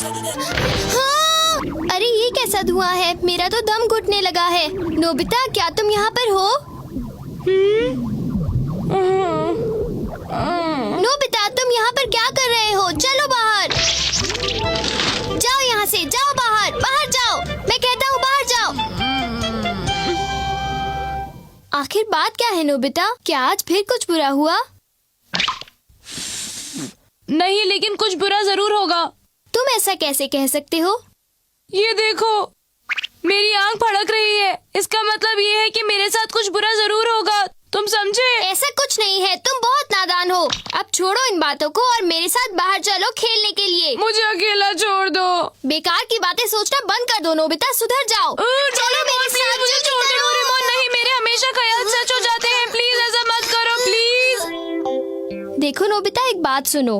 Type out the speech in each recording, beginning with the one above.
हाँ! अरे ये कैसा धुआं है? मेरा तो दम घुटने लगा है। नोबिता, क्या तुम यहाँ पर हो? नोबिता, तुम यहाँ पर क्या कर रहे हो? चलो बाहर। जाओ यहाँ से, जाओ बाहर, बाहर जाओ। मैं कहता हूँ बाहर जाओ। आखिर बात क्या है नोबिता? क्या आज फिर कुछ बुरा हुआ? नहीं, लेकिन कुछ बुरा जरूर होगा। तुम ऐसा कैसे कह सकते हो? ये देखो, मेरी आंख फड़क रही है। इसका मतलब ये है कि मेरे साथ कुछ बुरा जरूर होगा। तुम समझे? ऐसा कुछ नहीं है, तुम बहुत नादान हो। अब छोड़ो इन बातों को और मेरे साथ बाहर चलो खेलने के लिए। मुझे अकेला छोड़ दो। बेकार की बातें सोचना बंद कर दो नोबिता, सुधर जाओ। चलो मेरे साथ। मुझे छोड़ दो डोरेमोन। नहीं, मेरे हमेशा ख्याल सच हो जाते हैं। प्लीज ऐसा मत करो, प्लीज। देखो नोबिता, एक बात सुनो।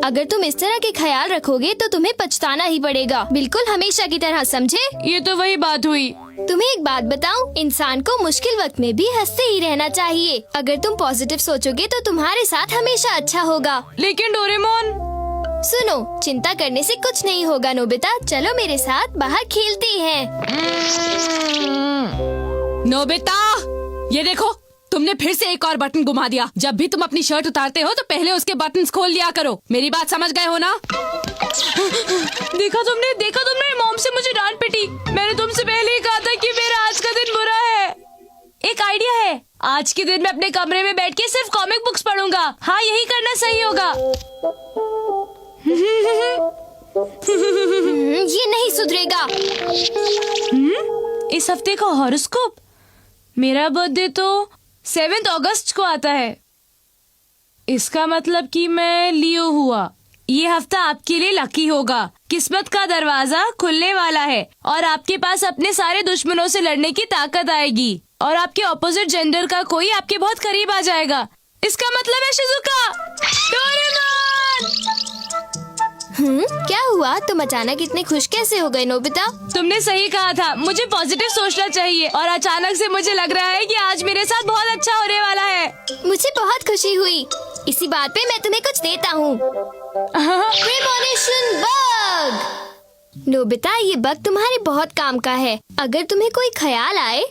अगर तुम इस तरह के ख्याल रखोगे तो तुम्हें पछताना ही पड़ेगा, बिल्कुल हमेशा की तरह, समझे? ये तो वही बात हुई। तुम्हें एक बात बताऊं, इंसान को मुश्किल वक्त में भी हंसते ही रहना चाहिए। अगर तुम पॉजिटिव सोचोगे तो तुम्हारे साथ हमेशा अच्छा होगा। लेकिन डोरेमोन। सुनो, चिंता करने से कुछ नहीं होगा नोबिता। चलो मेरे साथ बाहर खेलते हैं। नोबिता, ये देखो, तुमने फिर से एक और बटन घुमा दिया। जब भी तुम अपनी शर्ट उतारते हो तो पहले उसके बटन्स खोल लिया करो। मेरी बात समझ गए हो ना? देखा तुमने मॉम से मुझे डांट पिटी। मैंने तुमसे पहले ही कहा था कि मेरा आज का दिन बुरा है। एक आइडिया है, आज के दिन मैं अपने कमरे में बैठ के सिर्फ कॉमिक बुक्स पढ़ूंगा। हाँ, यही करना सही होगा। ये नहीं सुधरेगा। इस हफ्ते का हॉरोस्कोप? मेरा बर्थडे तो 7 अगस्त को आता है। इसका मतलब कि मैं लियो हुआ। ये हफ्ता आपके लिए लकी होगा। किस्मत का दरवाजा खुलने वाला है और आपके पास अपने सारे दुश्मनों से लड़ने की ताकत आएगी और आपके ऑपोजिट जेंडर का कोई आपके बहुत करीब आ जाएगा। इसका मतलब है शिजुका। डोरेमोन! क्या हुआ? तुम अचानक इतने खुश कैसे हो गए नोबिता? तुमने सही कहा था, मुझे पॉजिटिव सोचना चाहिए और अचानक से मुझे लग रहा है कि आज मेरे साथ बहुत अच्छा होने वाला है। मुझे बहुत खुशी हुई। इसी बात पे मैं तुम्हें कुछ देता हूँ। Premonition bug. नोबिता, ये बग तुम्हारे बहुत काम का है। अगर तुम्हें कोई ख्याल आए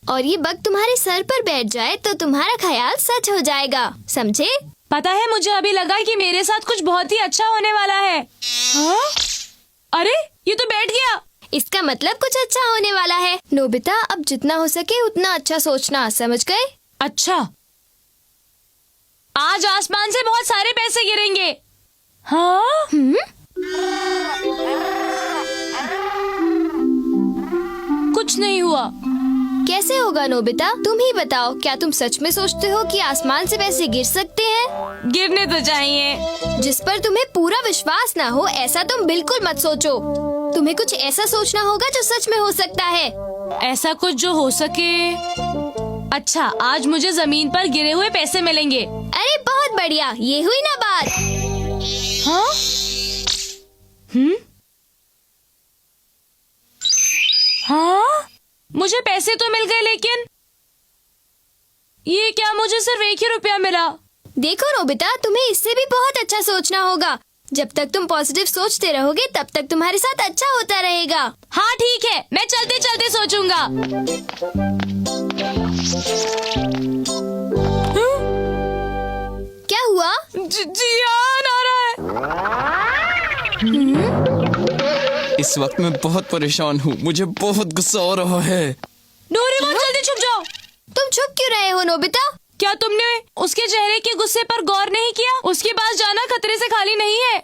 और ये बग तुम्हारे सर पर बैठ जाए तो तुम्हारा ख्याल सच हो जाएगा, समझे? पता है, मुझे अभी लगा कि मेरे साथ कुछ बहुत ही अच्छा होने वाला है। हाँ? अरे, ये तो बैठ गया। इसका मतलब कुछ अच्छा होने वाला है। नोबिता, अब जितना हो सके उतना अच्छा सोचना, समझ गए? अच्छा, आज आसमान से बहुत सारे पैसे गिरेंगे। हाँ? कुछ नहीं हुआ। कैसे होगा नोबिता? तुम ही बताओ, क्या तुम सच में सोचते हो कि आसमान से पैसे गिर सकते हैं? गिरने तो चाहिए। जिस पर तुम्हें पूरा विश्वास ना हो ऐसा तुम बिल्कुल मत सोचो। तुम्हें कुछ ऐसा सोचना होगा जो सच में हो सकता है। ऐसा कुछ जो हो सके। अच्छा, आज मुझे जमीन पर गिरे हुए पैसे मिलेंगे। अरे बहुत बढ़िया, ये हुई ना बात। हाँ? हाँ? मुझे पैसे तो मिल गए, लेकिन ये क्या, मुझे सिर्फ 1 ही रुपया मिला। देखो नोबिता, तुम्हें इससे भी बहुत अच्छा सोचना होगा। जब तक तुम पॉजिटिव सोचते रहोगे तब तक तुम्हारे साथ अच्छा होता रहेगा। हाँ ठीक है, मैं चलते चलते सोचूंगा। क्या हुआ? जियान आ रहा है। इस वक्त मैं बहुत परेशान हूँ। मुझे बहुत गुस्सा हो रहा है। डोरेमोन, जल्दी छुप जाओ। तुम छुप क्यों रहे हो नोबिता? क्या तुमने उसके चेहरे के गुस्से पर गौर नहीं किया? उसके पास जाना खतरे से खाली नहीं है।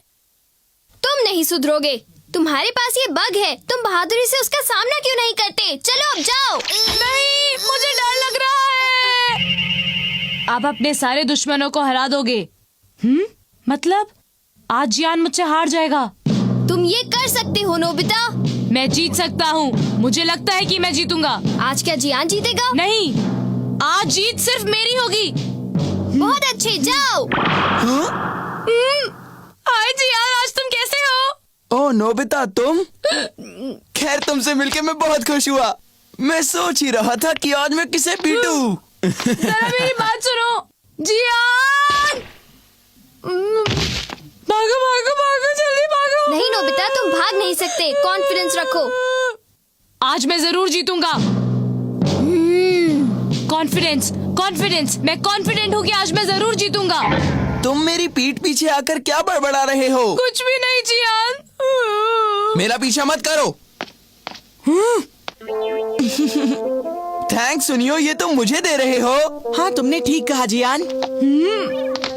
तुम नहीं सुधरोगे। तुम्हारे पास ये बग है, तुम बहादुरी से उसका सामना क्यों नहीं करते? चलो अब जाओ। नहीं, मुझे डर लग रहा है। आप अपने सारे दुश्मनों को हरा दोगे। मतलब आज जियान मुझसे हार जाएगा। तुम ये कर सकते हो नोबिता। मैं जीत सकता हूँ। मुझे लगता है कि मैं जीतूंगा। आज क्या जियान जीतेगा? नहीं, आज जीत सिर्फ मेरी होगी। बहुत अच्छे, जाओ। हाय जियान, आज तुम कैसे हो? ओह नोबिता, तुम? खैर, तुमसे मिलके मैं बहुत खुश हुआ। मैं सोच ही रहा था कि आज मैं किसे पीटूं। जरा मेरी बात सुनो। जियान, भागो भागो भागो, जल्दी भागो। नहीं नोबिता, तुम भाग नहीं सकते। कॉन्फिडेंस रखो। आज मैं जरूर जीतूंगा। Confidence, confidence. मैं कॉन्फिडेंट हूँ कि आज मैं जरूर जीतूंगा। तुम मेरी पीठ पीछे आकर क्या बड़बड़ा रहे हो? कुछ भी नहीं जियान। मेरा पीछा मत करो। थैंक्स सुनियो, ये तुम मुझे दे रहे हो? हाँ, तुमने ठीक कहा जियान।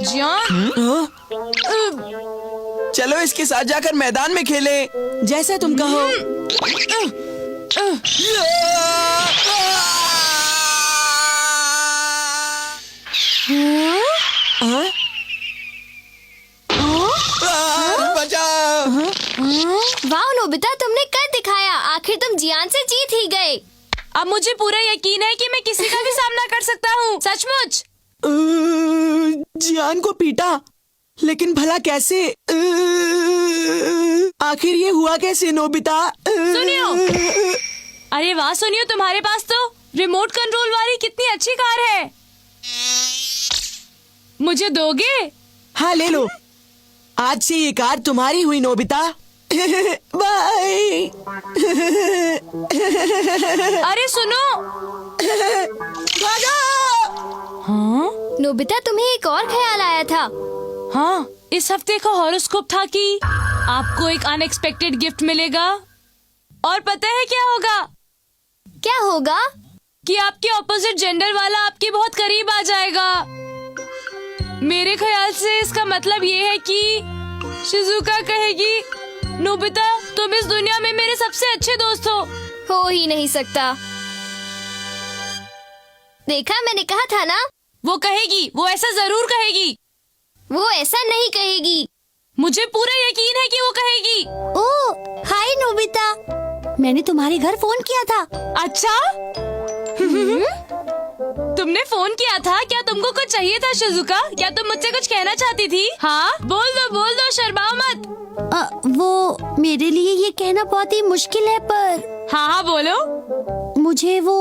जियान, हाँ, चलो इसके साथ जाकर मैदान में खेलें। जैसा तुम कहो। हाँ? बचाओ! वाह नोबिता, तुमने कर दिखाया। आखिर तुम जियान से जीत ही गए। अब मुझे पूरा यकीन है कि मैं किसी का भी सामना कर सकता हूँ। सचमुच। जियान को पीटा, लेकिन भला कैसे? आखिर ये हुआ कैसे नोबिता? सुनियो। अरे वाह सुनियो, तुम्हारे पास तो रिमोट कंट्रोल वाली कितनी अच्छी कार है। मुझे दोगे? हाँ, ले लो। आज से ये कार तुम्हारी हुई नोबिता। बाय। अरे सुनो। भागो! हाँ नोबिता, तुम्हें एक और ख्याल आया था। हाँ, इस हफ्ते का हॉरोस्कोप था कि आपको एक अनएक्सपेक्टेड गिफ्ट मिलेगा। और पता है क्या होगा? क्या होगा? कि आपके ऑपोजिट जेंडर वाला आपके बहुत करीब आ जाएगा। मेरे ख्याल से इसका मतलब ये है कि शिजुका कहेगी, नोबिता तुम इस दुनिया में मेरे सबसे अच्छे दोस्त हो ही नहीं सकता। देखा, मैंने कहा था ना। वो कहेगी, वो ऐसा जरूर कहेगी। वो ऐसा नहीं कहेगी। मुझे पूरा यकीन है कि वो कहेगी। ओह, हाय नोबिता, मैंने तुम्हारे घर फोन किया था। अच्छा? तुमने फोन किया था? क्या तुमको कुछ चाहिए था शिजुका? क्या तुम मुझसे कुछ कहना चाहती थी? हाँ, बोल दो, शर्माओ मत। वो मेरे लिए ये कहना बहुत ही मुश्किल है, पर हाँ बोलो। मुझे वो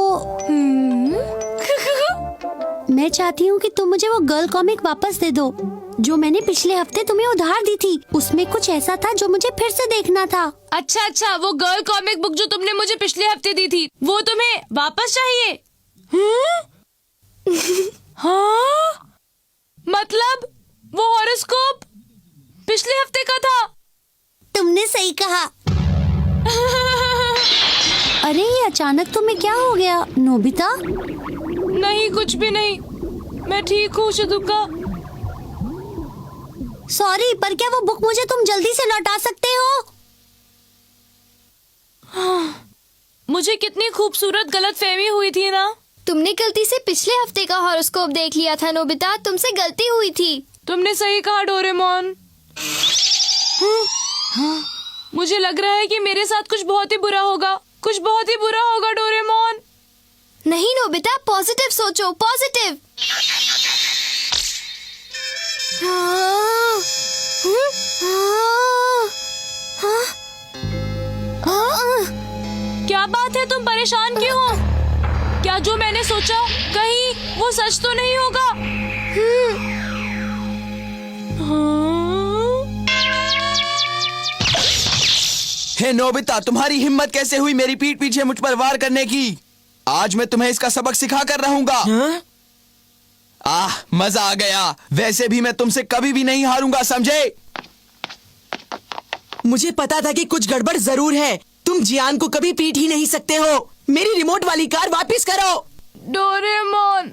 मैं चाहती हूँ कि तुम मुझे वो गर्ल कॉमिक वापस दे दो जो मैंने पिछले हफ्ते तुम्हें उधार दी थी। उसमें कुछ ऐसा था जो मुझे फिर से देखना था। अच्छा, वो गर्ल कॉमिक बुक जो तुमने मुझे पिछले हफ्ते दी थी, वो तुम्हें वापस चाहिए? हाँ? मतलब वो हॉरोस्कोप पिछले हफ्ते का था? तुमने सही कहा। अरे ये अचानक तुम्हें क्या हो गया नोबिता? नहीं, कुछ भी नहीं, मैं ठीक हूँ शिजुका। सॉरी, पर क्या वो बुक मुझे तुम जल्दी से लौटा सकते हो? मुझे कितनी खूबसूरत गलतफहमी हुई थी ना। तुमने गलती से पिछले हफ्ते का हॉरोस्कोप देख लिया था नोबिता, तुमसे गलती हुई थी। तुमने सही कहा डोरेमोन। मुझे लग रहा है कि मेरे साथ कुछ बहुत ही बुरा होगा, कुछ बहुत ही बुरा होगा डोरेमोन। नहीं नोबिता, पॉजिटिव सोचो, पॉजिटिव। क्या बात है, तुम परेशान क्यों हो? क्या जो मैंने सोचा कहीं वो सच तो नहीं होगा? हे नोबिता, तुम्हारी हिम्मत कैसे हुई मेरी पीठ पीछे मुझ पर वार करने की? आज मैं तुम्हें इसका सबक सिखा कर रहूंगा। मजा आ गया। वैसे भी मैं तुमसे कभी भी नहीं हारूंगा, समझे? मुझे पता था कि कुछ गड़बड़ जरूर है। तुम जियान को कभी पीट ही नहीं सकते हो। मेरी रिमोट वाली कार वापस करो। डोरेमोन।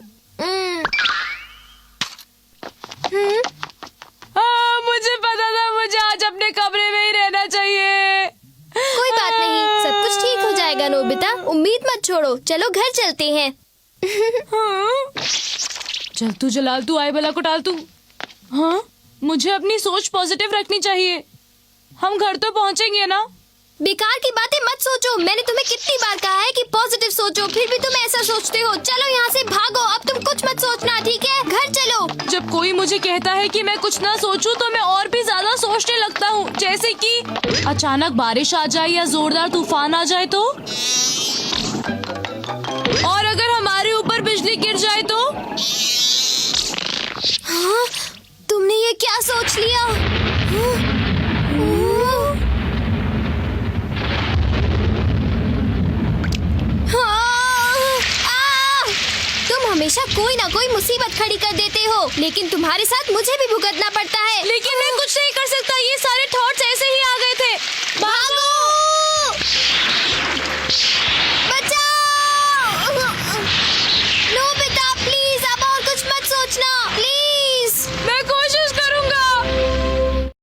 मुझे पता था मुझे आज अपने कमरे में ही रहना चाहिए। कोई बात नहीं, सब कुछ ठीक हो जाएगा नोबिता, उम्मीद मत छोड़ो। चलो घर चलते हैं। चल तू जलाल, तू आए भला को टाल तू। हाँ, मुझे अपनी सोच पॉजिटिव रखनी चाहिए। हम घर तो पहुँचेंगे ना। बेकार की बातें मत सोचो। मैंने तुम्हें कितनी बार कहा है कि पॉजिटिव सोचो, फिर भी तुम ऐसा सोचते हो। चलो यहाँ से भागो, अब तुम कुछ मत सोचना, ठीक है? घर चलो। जब कोई मुझे कहता है कि मैं कुछ ना सोचूं तो मैं और भी ज्यादा सोचने लगता हूँ। जैसे कि अचानक बारिश आ जाए या जोरदार तूफान आ जाए तो, और अगर हमारे ऊपर बिजली गिर जाए तो। हाँ, तुमने ये क्या सोच लिया? तुम हमेशा कोई ना कोई मुसीबत खड़ी कर देते हो, लेकिन तुम्हारे साथ मुझे भी भुगतना पड़ता है। लेकिन मैं कुछ नहीं कर सकता, ये सारे